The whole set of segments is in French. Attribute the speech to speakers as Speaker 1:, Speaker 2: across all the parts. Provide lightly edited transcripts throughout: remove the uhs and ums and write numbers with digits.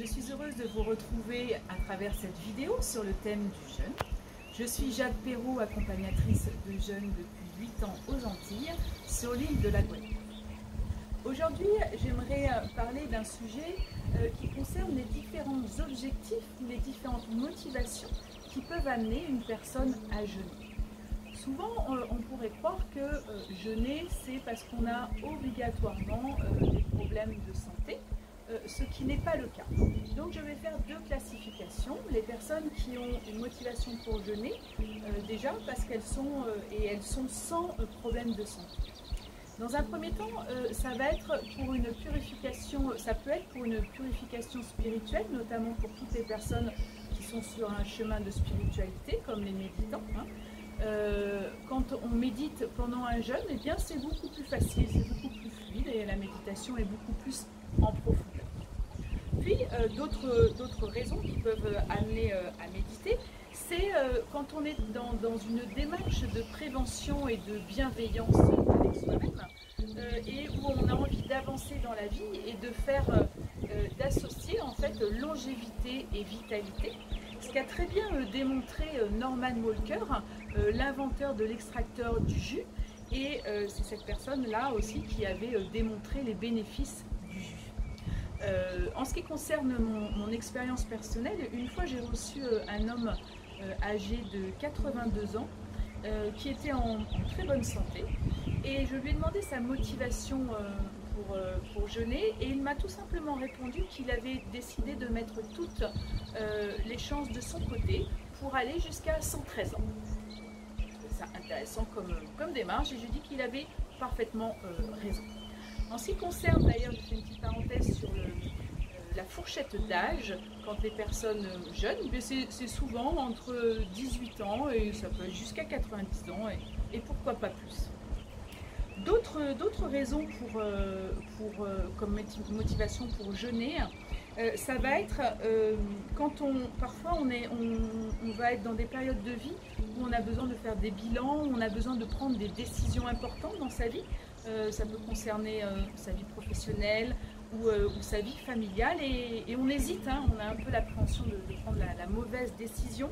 Speaker 1: Je suis heureuse de vous retrouver à travers cette vidéo sur le thème du jeûne. Je suis Jade Perrault, accompagnatrice de jeunes depuis 8 ans aux Antilles, sur l'île de la Guadeloupe. Aujourd'hui, j'aimerais parler d'un sujet qui concerne les différents objectifs, les différentes motivations qui peuvent amener une personne à jeûner. Souvent, on pourrait croire que jeûner, c'est parce qu'on a obligatoirement des problèmes de santé, ce qui n'est pas le cas. Donc je vais faire deux classifications. Les personnes qui ont une motivation pour jeûner, déjà parce qu'elles sont, elles sont sans problème de santé. Dans un premier temps, ça va être pour une purification, ça peut être pour une purification spirituelle, notamment pour toutes les personnes qui sont sur un chemin de spiritualité, comme les méditants. Quand on médite pendant un jeûne, eh bien c'est beaucoup plus facile, c'est beaucoup plus fluide et la méditation est beaucoup plus en profondeur. Puis d'autres raisons qui peuvent amener à méditer, c'est quand on est dans une démarche de prévention et de bienveillance avec soi-même et où on a envie d'avancer dans la vie et de faire, d'associer en fait longévité et vitalité. Ce qu'a très bien démontré Norman Walker, l'inventeur de l'extracteur du jus, et c'est cette personne-là aussi qui avait démontré les bénéfices du jus. En ce qui concerne mon expérience personnelle, une fois j'ai reçu un homme âgé de 82 ans qui était en très bonne santé, et je lui ai demandé sa motivation pour jeûner, et il m'a tout simplement répondu qu'il avait décidé de mettre toutes les chances de son côté pour aller jusqu'à 113 ans. C'est intéressant comme démarche, et je dis qu'il avait parfaitement raison. En ce qui concerne, d'ailleurs, je fais une petite parenthèse sur la fourchette d'âge, quand les personnes jeûnent, c'est souvent entre 18 ans et ça peut aller jusqu'à 90 ans et pourquoi pas plus. D'autres raisons comme motivation pour jeûner, ça va être quand parfois on va être dans des périodes de vie où on a besoin de faire des bilans, où on a besoin de prendre des décisions importantes dans sa vie. Ça peut concerner sa vie professionnelle ou sa vie familiale, et on hésite, hein, on a un peu l'appréhension de prendre la mauvaise décision.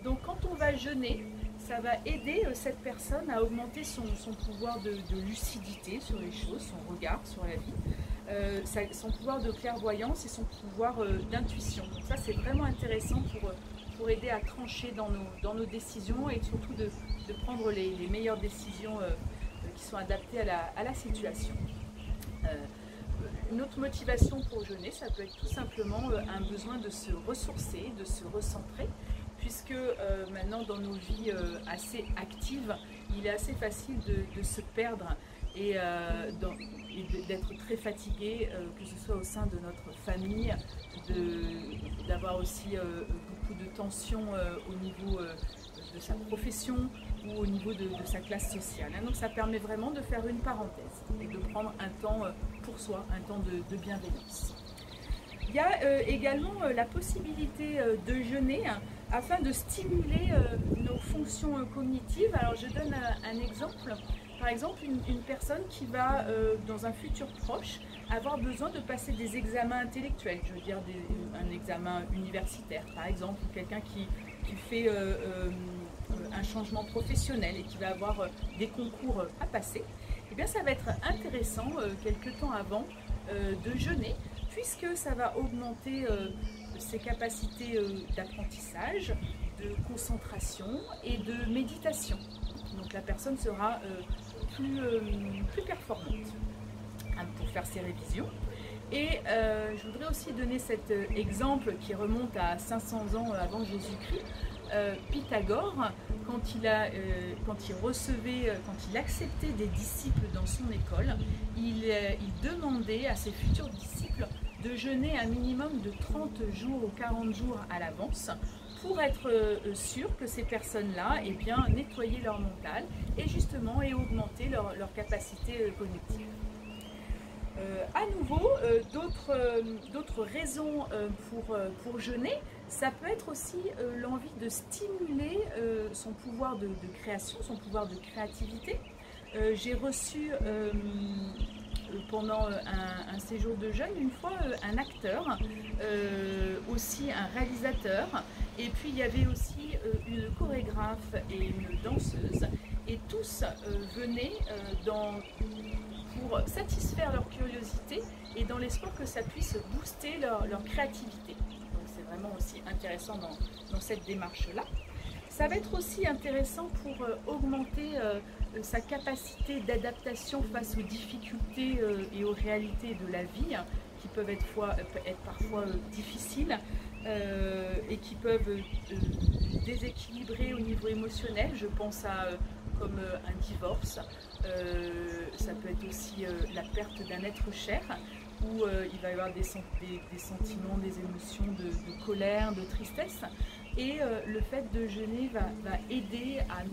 Speaker 1: Donc quand on va jeûner, ça va aider cette personne à augmenter son pouvoir de lucidité sur les choses, son regard sur la vie, son pouvoir de clairvoyance et son pouvoir d'intuition. Donc ça, c'est vraiment intéressant pour aider à trancher dans nos décisions, et surtout de prendre les meilleures décisions qui sont adaptées à la situation. Une autre motivation pour jeûner, ça peut être tout simplement un besoin de se ressourcer, de se recentrer, puisque maintenant dans nos vies assez actives, il est assez facile de se perdre et d'être très fatigué, que ce soit au sein de notre famille, d'avoir aussi beaucoup de tensions au niveau de sa profession ou au niveau de sa classe sociale. Donc ça permet vraiment de faire une parenthèse et de prendre un temps pour soi, un temps de bienveillance. Il y a également la possibilité de jeûner afin de stimuler nos fonctions cognitives. Alors je donne un exemple. Par exemple, une personne qui va, dans un futur proche, avoir besoin de passer des examens intellectuels, je veux dire un examen universitaire par exemple, ou quelqu'un qui fait un changement professionnel et qui va avoir des concours à passer, eh bien ça va être intéressant quelques temps avant de jeûner, puisque ça va augmenter ses capacités d'apprentissage, de concentration et de méditation. Donc la personne sera plus performante pour faire ses révisions. Et je voudrais aussi donner cet exemple qui remonte à 500 ans avant Jésus-Christ. Pythagore, quand il acceptait des disciples dans son école, il demandait à ses futurs disciples de jeûner un minimum de 30 jours ou 40 jours à l'avance pour être sûr que ces personnes-là aient bien nettoyé leur mental et justement aient augmenté leur capacité cognitive. À nouveau, d'autres raisons pour jeûner, ça peut être aussi l'envie de stimuler son pouvoir de création, son pouvoir de créativité. J'ai reçu pendant un séjour de jeûne, une fois un acteur, aussi un réalisateur, et puis il y avait aussi une chorégraphe et une danseuse, et tous venaient pour satisfaire leur curiosité et dans l'espoir que ça puisse booster leur créativité. Donc c'est vraiment aussi intéressant dans cette démarche-là. Ça va être aussi intéressant pour augmenter sa capacité d'adaptation face aux difficultés et aux réalités de la vie, qui peuvent être parfois difficiles et qui peuvent déséquilibrer au niveau émotionnel. Je pense à comme un divorce, ça peut être aussi la perte d'un être cher, où il va y avoir des sentiments, des émotions de colère, de tristesse. Et le fait de jeûner va aider à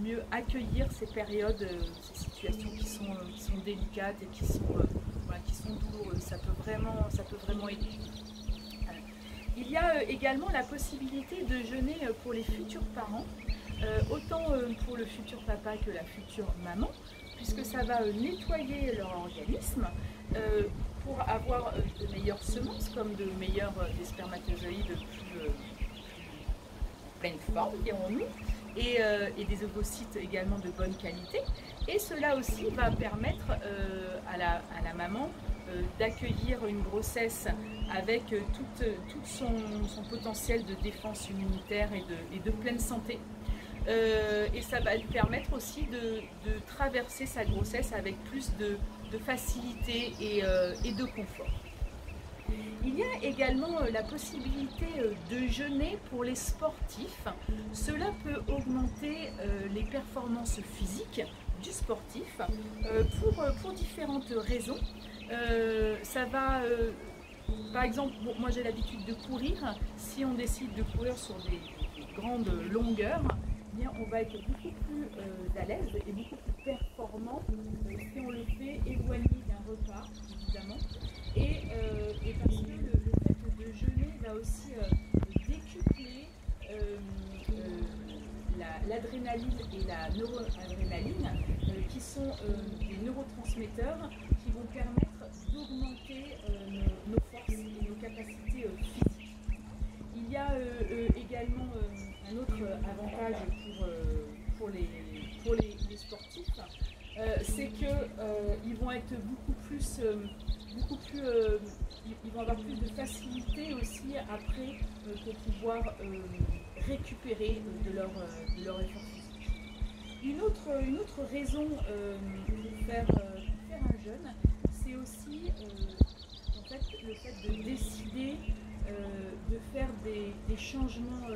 Speaker 1: mieux accueillir ces périodes, ces situations qui sont délicates et qui sont douloureuses. Ça peut vraiment aider. Il y a également la possibilité de jeûner pour les futurs parents, autant pour le futur papa que la future maman, puisque ça va nettoyer leur organisme pour avoir de meilleures semences, comme des spermatozoïdes plus pleine forme, dirons-nous, et des ovocytes également de bonne qualité. Et cela aussi va permettre à la maman d'accueillir une grossesse avec tout son potentiel de défense immunitaire et de pleine santé. Et ça va lui permettre aussi de traverser sa grossesse avec plus de facilité et de confort. Il y a également la possibilité de jeûner pour les sportifs. Cela peut augmenter les performances physiques du sportif pour différentes raisons. Ça va, par exemple, moi j'ai l'habitude de courir. Si on décide de courir sur des grandes longueurs, eh bien, on va être beaucoup plus à l'aise et beaucoup plus performant si on le fait éloigné d'un repas, évidemment. Et parce que le fait de jeûner va aussi décupler l'adrénaline et la noradrénaline, qui sont des neurotransmetteurs qui vont permettre d'augmenter nos forces et nos capacités physiques. Il y a également un autre avantage pour les sportifs, c'est qu'ils vont être ils vont avoir plus de facilité aussi après pour pouvoir récupérer de leur effort physique. Une autre raison pour faire un jeûne, c'est aussi en fait, le fait de décider de faire des changements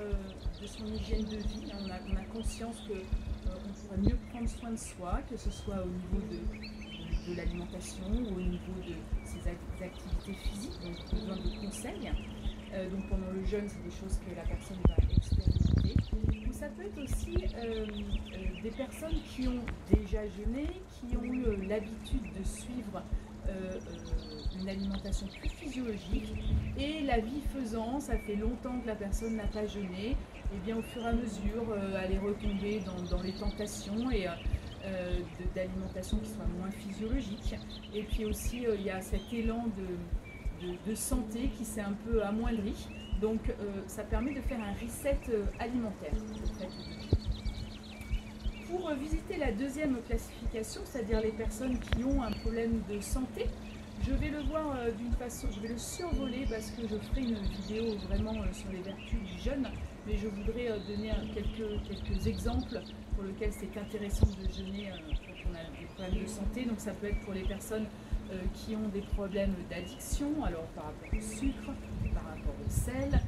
Speaker 1: de son hygiène de vie. On a conscience qu'on pourrait mieux prendre soin de soi, que ce soit au niveau de l'alimentation ou au niveau de ses activités physiques, donc besoin de conseils. Donc pendant le jeûne, c'est des choses que la personne va expérimenter. Mais ça peut être aussi des personnes qui ont déjà jeûné, qui ont eu l'habitude de suivre une alimentation plus physiologique, et la vie faisant, ça fait longtemps que la personne n'a pas jeûné, et bien au fur et à mesure, elle est retombée dans les tentations et d'alimentation qui soit moins physiologique. Et puis aussi, il y a cet élan de santé qui s'est un peu amoindri. Donc ça permet de faire un reset alimentaire. Pour visiter la deuxième classification, c'est-à-dire les personnes qui ont un problème de santé, je vais le voir d'une façon, je vais le survoler parce que je ferai une vidéo vraiment sur les vertus du jeûne, mais je voudrais donner quelques exemples pour lesquels c'est intéressant de jeûner quand on a des problèmes de santé. Donc ça peut être pour les personnes qui ont des problèmes d'addiction, alors par rapport au sucre, par rapport au sel,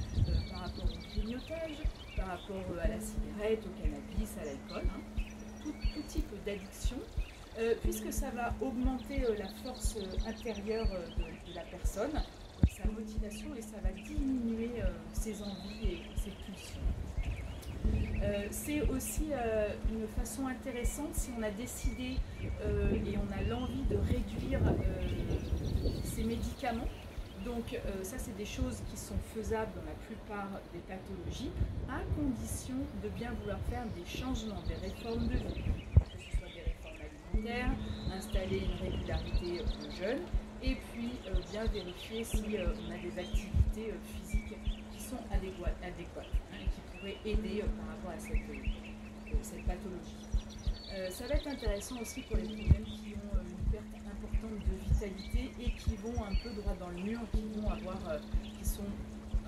Speaker 1: par rapport au grignotage, par rapport à la cigarette, au cannabis, à l'alcool, tout type d'addiction, puisque ça va augmenter la force intérieure de la personne, sa motivation, et ça va diminuer ses envies et ses pulsions. C'est aussi une façon intéressante si on a décidé et on a l'envie de réduire ses médicaments. Donc ça, c'est des choses qui sont faisables dans la plupart des pathologies, à condition de bien vouloir faire des changements, des réformes de vie, que ce soit des réformes alimentaire, installer une régularité de jeûne et puis bien vérifier si on a des activités physiques qui sont adéquates et qui pourraient aider par rapport à cette pathologie. Ça va être intéressant aussi pour les problèmes qui ont une perte importante de vitalité et qui vont un peu droit dans le mur, qui sont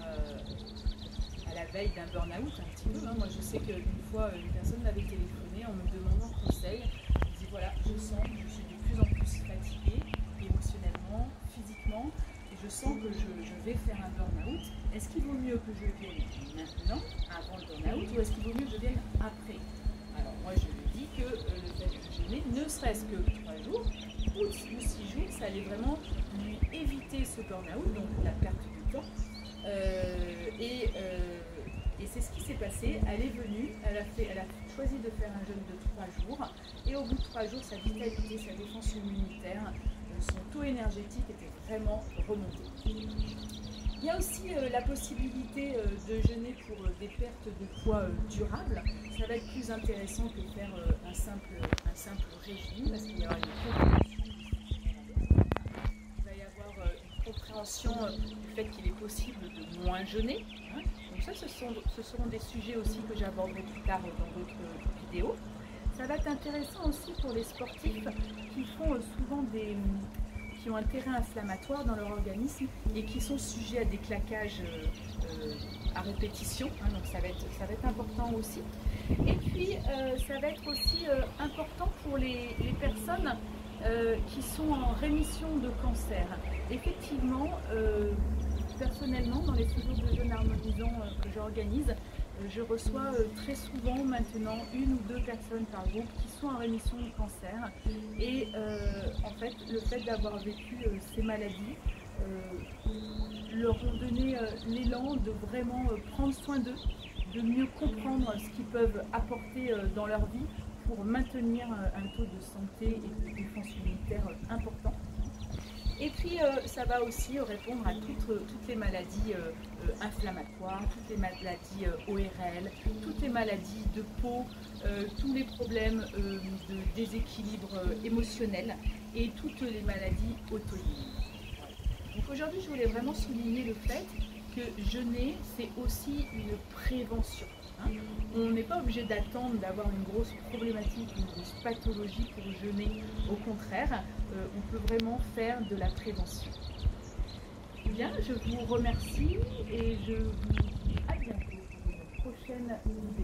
Speaker 1: à la veille d'un burn-out un petit peu. Moi je sais qu'une fois une personne m'avait téléphoné en me demandant conseil. Elle me dit voilà, je sens que je suis de plus en plus fatiguée émotionnellement, physiquement, et je sens que je vais faire un burn-out. Est-ce qu'il vaut mieux que je vienne maintenant, avant le burn-out, ou est-ce qu'il vaut mieux que je vienne après? Alors moi je lui dis que le fait de jeûner, ne serait-ce que 3 jours ou 6 jours, ça allait vraiment lui éviter ce burn-out, donc la perte du temps. Et c'est ce qui s'est passé. Elle est venue, elle a choisi de faire un jeûne de 3 jours, et au bout de 3 jours, sa vitalité, sa défense immunitaire, son taux énergétique était vraiment remonté. Il y a aussi la possibilité de jeûner pour des pertes de poids durables. Ça va être plus intéressant que faire un simple régime, parce qu'il y aura une compréhension du fait qu'il est possible de moins jeûner. Donc ça, ce seront des sujets aussi que j'aborderai plus tard dans d'autres vidéos. Ça va être intéressant aussi pour les sportifs qui font souvent qui ont un terrain inflammatoire dans leur organisme et qui sont sujets à des claquages à répétition. Donc ça va être important aussi. Et puis ça va être aussi important pour les personnes qui sont en rémission de cancer. Effectivement, personnellement, dans les séjours de jeûne harmonisant que j'organise, je reçois très souvent maintenant 1 ou 2 personnes par groupe qui sont en rémission de cancer. Et en fait, le fait d'avoir vécu ces maladies leur ont donné l'élan de vraiment prendre soin d'eux, de mieux comprendre ce qu'ils peuvent apporter dans leur vie pour maintenir un taux de santé et de défense immunitaire important. Et puis ça va aussi répondre à toutes les maladies inflammatoires, toutes les maladies ORL, toutes les maladies de peau, tous les problèmes de déséquilibre émotionnel et toutes les maladies auto-immunes. Donc aujourd'hui, je voulais vraiment souligner le fait que jeûner, c'est aussi une prévention. On n'est pas obligé d'attendre d'avoir une grosse problématique, une grosse pathologie pour jeûner. Au contraire, on peut vraiment faire de la prévention. Bien, je vous remercie et je vous dis à bientôt pour une prochaine vidéo.